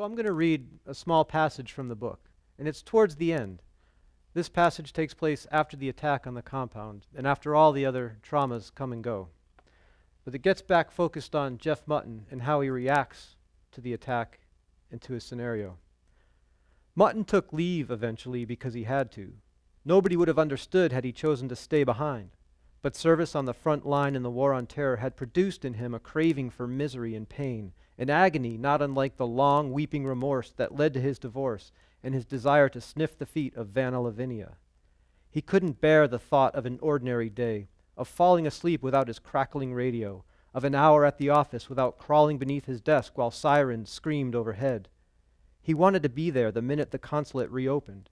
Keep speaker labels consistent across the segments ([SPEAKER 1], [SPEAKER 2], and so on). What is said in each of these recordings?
[SPEAKER 1] I'm going to read a small passage from the book, and it's towards the end. This passage takes place after the attack on the compound and after all the other traumas come and go. But it gets back focused on Jeff Mutton and how he reacts to the attack and to his scenario. Mutton took leave eventually because he had to. Nobody would have understood had he chosen to stay behind. But service on the front line in the War on Terror had produced in him a craving for misery and pain, an agony not unlike the long, weeping remorse that led to his divorce and his desire to sniff the feet of Vanna Lavinia. He couldn't bear the thought of an ordinary day, of falling asleep without his crackling radio, of an hour at the office without crawling beneath his desk while sirens screamed overhead. He wanted to be there the minute the consulate reopened.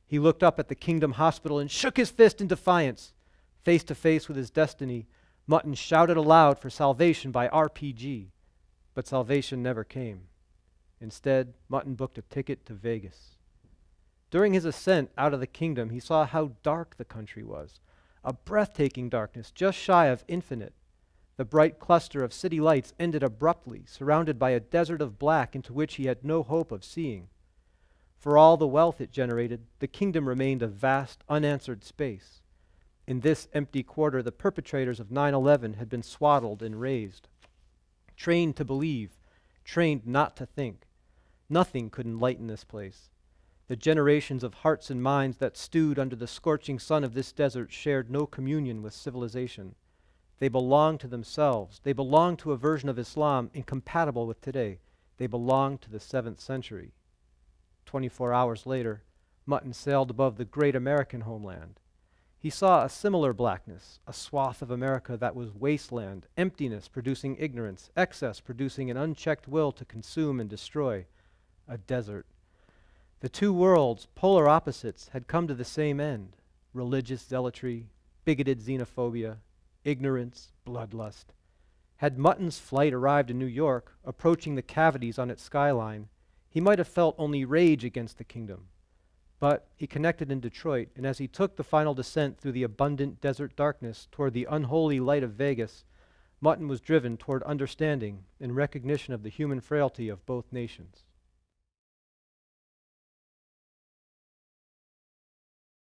[SPEAKER 1] He looked up at the Kingdom Hospital and shook his fist in defiance. Face to face with his destiny, Mutton shouted aloud for salvation by RPG. But salvation never came. Instead, Mutton booked a ticket to Vegas. During his ascent out of the kingdom, he saw how dark the country was, a breathtaking darkness just shy of infinite. The bright cluster of city lights ended abruptly, surrounded by a desert of black into which he had no hope of seeing. For all the wealth it generated, the kingdom remained a vast, unanswered space. In this empty quarter, the perpetrators of 9/11 had been swaddled and raised, trained to believe, trained not to think. Nothing could enlighten this place. The generations of hearts and minds that stewed under the scorching sun of this desert shared no communion with civilization. They belonged to themselves. They belonged to a version of Islam incompatible with today. They belonged to the 7th century. 24 hours later, Mutton sailed above the great American homeland. He saw a similar blackness, a swath of America that was wasteland, emptiness producing ignorance, excess producing an unchecked will to consume and destroy, a desert. The two worlds, polar opposites, had come to the same end: religious zealotry, bigoted xenophobia, ignorance, bloodlust. Had Mutton's flight arrived in New York, approaching the cavities on its skyline, he might have felt only rage against the kingdom. But he connected in Detroit, and as he took the final descent through the abundant desert darkness toward the unholy light of Vegas, Mutton was driven toward understanding and recognition of the human frailty of both nations.